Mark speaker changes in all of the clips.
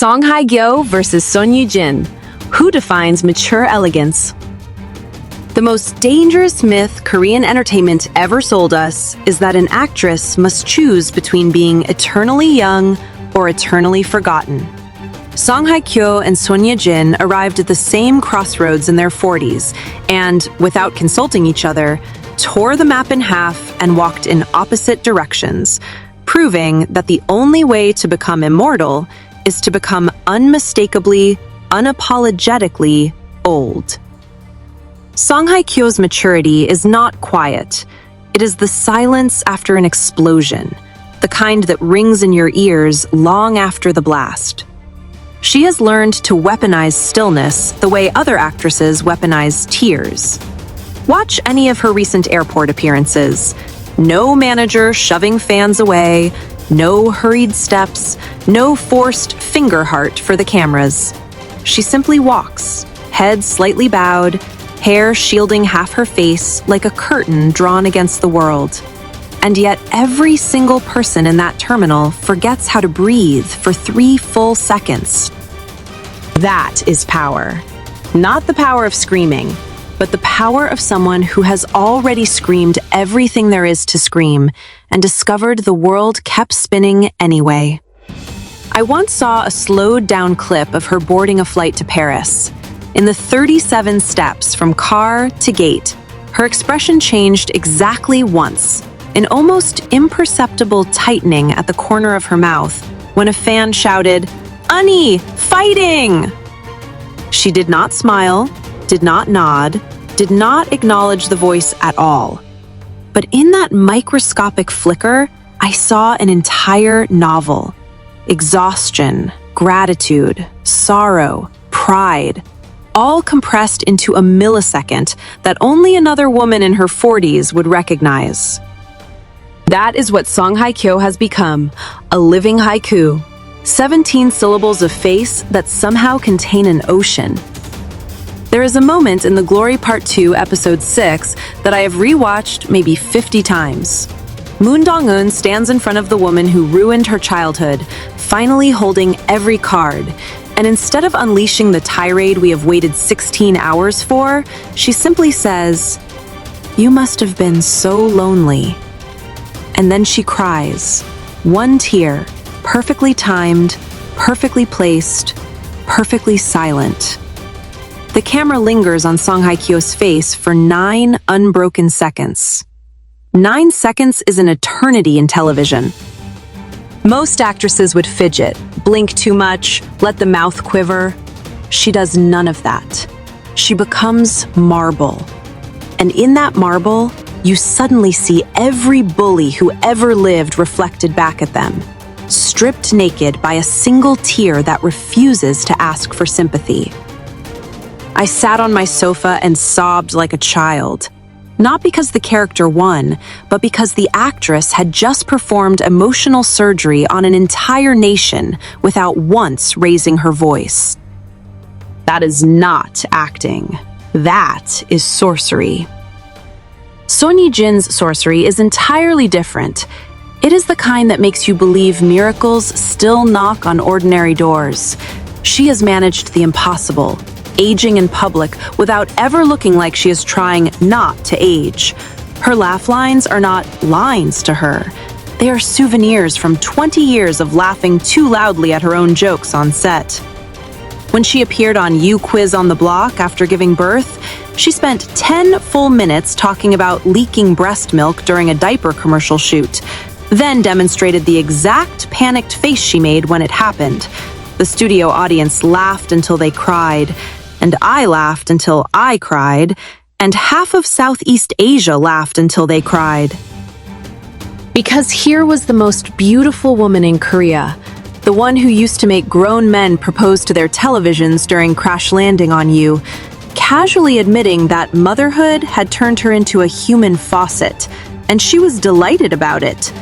Speaker 1: Hye Kyo versus Son Ye-jin. Who defines mature elegance? The most dangerous myth Korean entertainment ever sold us is that an actress must choose between being eternally young or eternally forgotten. Hye Kyo and Son Ye-jin arrived at the same crossroads in their 40s and, without consulting each other, tore the map in half and walked in opposite directions, proving that the only way to become immortal is to become unmistakably, unapologetically old. Hye Kyo's maturity is not quiet. It is the silence after an explosion, the kind that rings in your ears long after the blast. She has learned to weaponize stillness the way other actresses weaponize tears. Watch any of her recent airport appearances. No manager shoving fans away, no hurried steps, no forced finger heart for the cameras. She simply walks, head slightly bowed, hair shielding half her face like a curtain drawn against the world. And yet every single person in that terminal forgets how to breathe for 3 full seconds. That is power. Not the power of screaming, but the power of someone who has already screamed everything there is to scream and discovered the world kept spinning anyway. I once saw a slowed-down clip of her boarding a flight to Paris. In the 37 steps from car to gate, her expression changed exactly once, an almost imperceptible tightening at the corner of her mouth when a fan shouted, "Unnie, fighting!" She did not smile, did not nod, did not acknowledge the voice at all. But in that microscopic flicker, I saw an entire novel. Exhaustion, gratitude, sorrow, pride, all compressed into a millisecond that only another woman in her 40s would recognize. That is what Hye Kyo has become, a living haiku. 17 syllables of face that somehow contain an ocean. There is a moment in The Glory Part 2, Episode 6, that I have rewatched maybe 50 times. Moon Dong-eun stands in front of the woman who ruined her childhood, finally holding every card, and instead of unleashing the tirade we have waited 16 hours for, she simply says, "You must have been so lonely." And then she cries, one tear, perfectly timed, perfectly placed, perfectly silent. The camera lingers on Hye Kyo's face for 9 unbroken seconds. 9 seconds is an eternity in television. Most actresses would fidget, blink too much, let the mouth quiver. She does none of that. She becomes marble. And in that marble, you suddenly see every bully who ever lived reflected back at them, stripped naked by a single tear that refuses to ask for sympathy. I sat on my sofa and sobbed like a child, not because the character won, but because the actress had just performed emotional surgery on an entire nation without once raising her voice. That is not acting. That is sorcery. Son Ye-jin's sorcery is entirely different. It is the kind that makes you believe miracles still knock on ordinary doors. She has managed the impossible, aging in public without ever looking like she is trying not to age. Her laugh lines are not lines to her. They are souvenirs from 20 years of laughing too loudly at her own jokes on set. When she appeared on You Quiz on the Block after giving birth, she spent 10 full minutes talking about leaking breast milk during a diaper commercial shoot, then demonstrated the exact panicked face she made when it happened. The studio audience laughed until they cried, and I laughed until I cried, and half of Southeast Asia laughed until they cried. Because here was the most beautiful woman in Korea, the one who used to make grown men propose to their televisions during Crash Landing on You, casually admitting that motherhood had turned her into a human faucet, and she was delighted about it.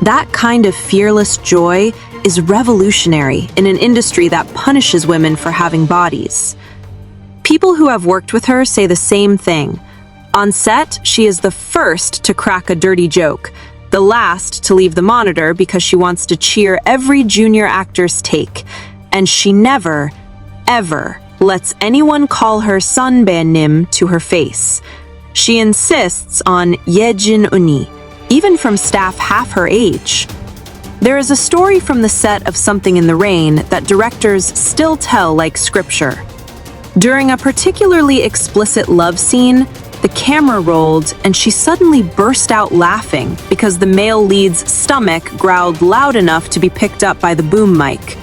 Speaker 1: That kind of fearless joy is revolutionary in an industry that punishes women for having bodies. People who have worked with her say the same thing. On set, she is the first to crack a dirty joke, the last to leave the monitor because she wants to cheer every junior actor's take, And she never, ever lets anyone call her Sunbaenim to her face. She insists on Yejin Unnie, even from staff half her age. There is a story from the set of Something in the Rain that directors still tell like scripture. During a particularly explicit love scene, the camera rolled and she suddenly burst out laughing because the male lead's stomach growled loud enough to be picked up by the boom mic.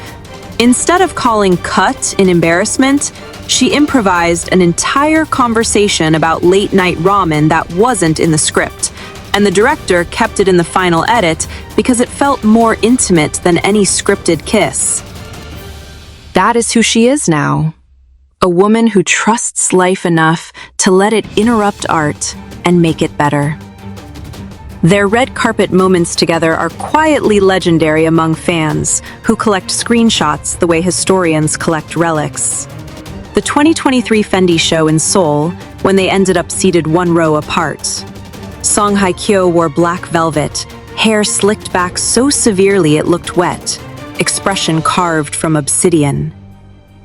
Speaker 1: Instead of calling cut in embarrassment, she improvised an entire conversation about late-night ramen that wasn't in the script, and the director kept it in the final edit because it felt more intimate than any scripted kiss. That is who she is now. A woman who trusts life enough to let it interrupt art and make it better. Their red carpet moments together are quietly legendary among fans who collect screenshots the way historians collect relics. The 2023 Fendi show in Seoul, when they ended up seated one row apart. Song Hye Kyo wore black velvet, hair slicked back so severely it looked wet, expression carved from obsidian.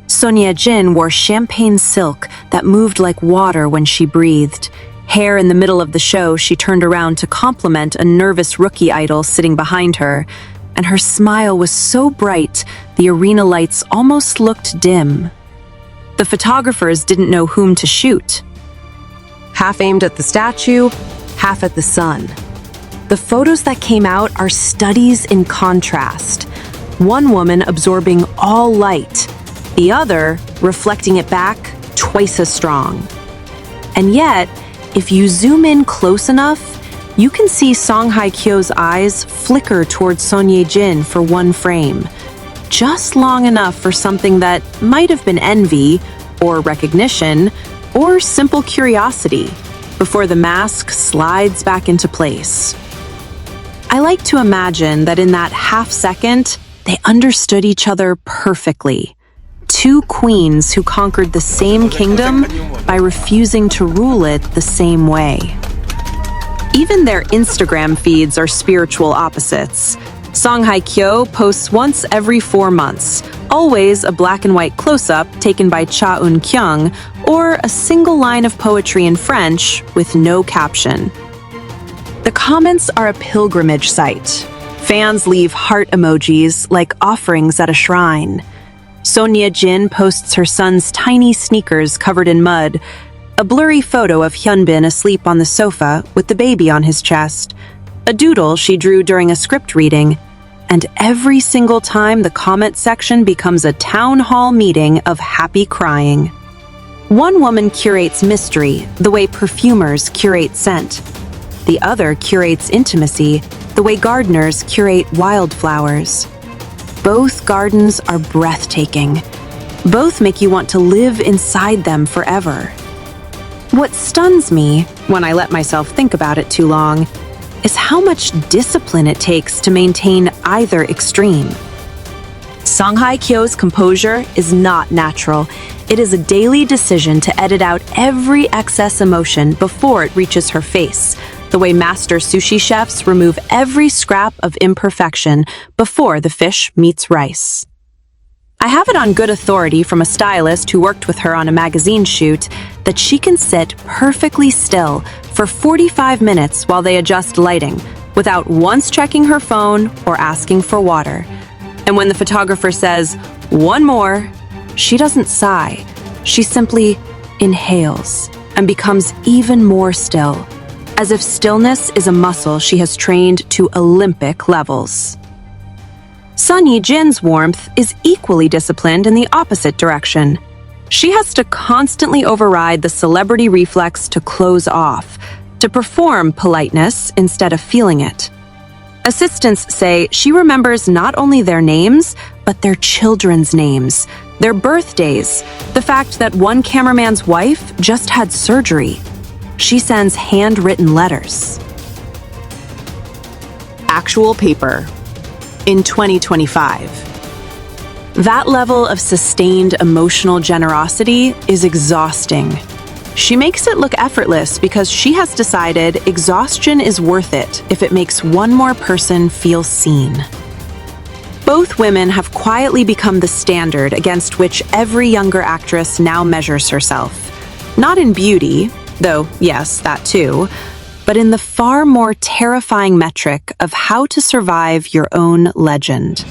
Speaker 1: Son Ye Jin wore champagne silk that moved like water when she breathed. Hair in the middle of the show, she turned around to compliment a nervous rookie idol sitting behind her, and her smile was so bright the arena lights almost looked dim. The photographers didn't know whom to shoot. Half aimed at the statue, half at the sun. The photos that came out are studies in contrast. One woman absorbing all light, the other reflecting it back twice as strong. And yet, if you zoom in close enough, you can see Song Hye Kyo's eyes flicker towards Son Ye Jin for one frame, just long enough for something that might have been envy, or recognition, or simple curiosity, before the mask slides back into place. I like to imagine that in that half second, they understood each other perfectly. Two queens who conquered the same kingdom by refusing to rule it the same way. Even their Instagram feeds are spiritual opposites. Song Hye Kyo posts once every 4 months, always a black and white close-up taken by Cha Eun Kyung, or a single line of poetry in French with no caption. The comments are a pilgrimage site. Fans leave heart emojis like offerings at a shrine. Son Ye Jin posts her son's tiny sneakers covered in mud, a blurry photo of Hyunbin asleep on the sofa with the baby on his chest, a doodle she drew during a script reading, and every single time the comment section becomes a town hall meeting of happy crying. One woman curates mystery the way perfumers curate scent. The other curates intimacy the way gardeners curate wildflowers. Both gardens are breathtaking. Both make you want to live inside them forever. What stuns me, when I let myself think about it too long, is how much discipline it takes to maintain either extreme. Song Hye Kyo's composure is not natural. It is a daily decision to edit out every excess emotion before it reaches her face, the way master sushi chefs remove every scrap of imperfection before the fish meets rice. I have it on good authority from a stylist who worked with her on a magazine shoot that she can sit perfectly still for 45 minutes while they adjust lighting without once checking her phone or asking for water. And when the photographer says, "One more," she doesn't sigh. She simply inhales and becomes even more still, as if stillness is a muscle she has trained to Olympic levels. Son Ye Jin's warmth is equally disciplined in the opposite direction. She has to constantly override the celebrity reflex to close off, to perform politeness instead of feeling it. Assistants say she remembers not only their names, but their children's names, their birthdays, the fact that one cameraman's wife just had surgery. She sends handwritten letters. Actual paper. In 2025. That level of sustained emotional generosity is exhausting. She makes it look effortless because she has decided exhaustion is worth it if it makes one more person feel seen. Both women have quietly become the standard against which every younger actress now measures herself. Not in beauty, though yes, that too, but in the far more terrifying metric of how to survive your own legend.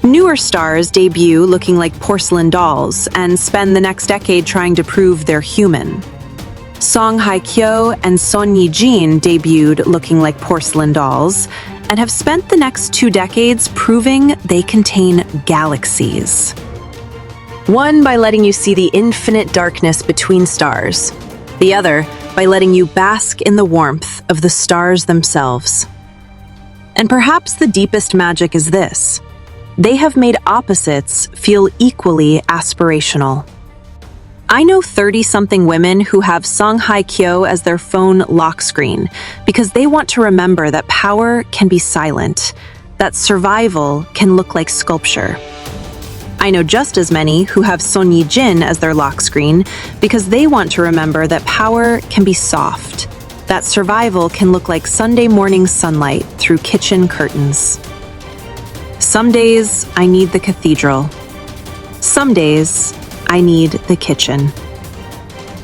Speaker 1: Newer stars debut looking like porcelain dolls and spend the next decade trying to prove they're human. Hye Kyo and Son Ye-jin debuted looking like porcelain dolls and have spent the next 2 decades proving they contain galaxies. One by letting you see the infinite darkness between stars, the other by letting you bask in the warmth of the stars themselves. And perhaps the deepest magic is this: they have made opposites feel equally aspirational. I know 30-something women who have Hye Kyo as their phone lock screen because they want to remember that power can be silent, that survival can look like sculpture. I know just as many who have Son Ye-jin as their lock screen because they want to remember that power can be soft, that survival can look like Sunday morning sunlight through kitchen curtains. Some days I need the cathedral. Some days I need the kitchen.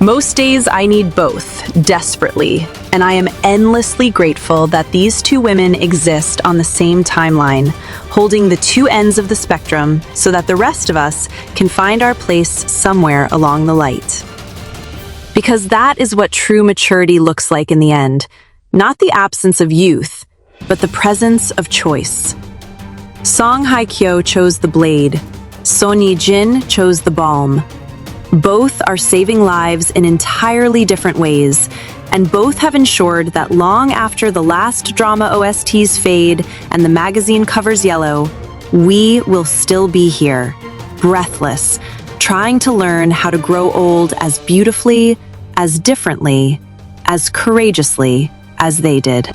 Speaker 1: Most days I need both, desperately, and I am endlessly grateful that these 2 women exist on the same timeline, holding the 2 ends of the spectrum so that the rest of us can find our place somewhere along the light. Because that is what true maturity looks like in the end, not the absence of youth, but the presence of choice. Hye Kyo chose the blade, Son Ye-jin chose the balm. Both are saving lives in entirely different ways, and both have ensured that long after the last drama OSTs fade and the magazine covers yellow, we will still be here, breathless, trying to learn how to grow old as beautifully, as differently, as courageously as they did.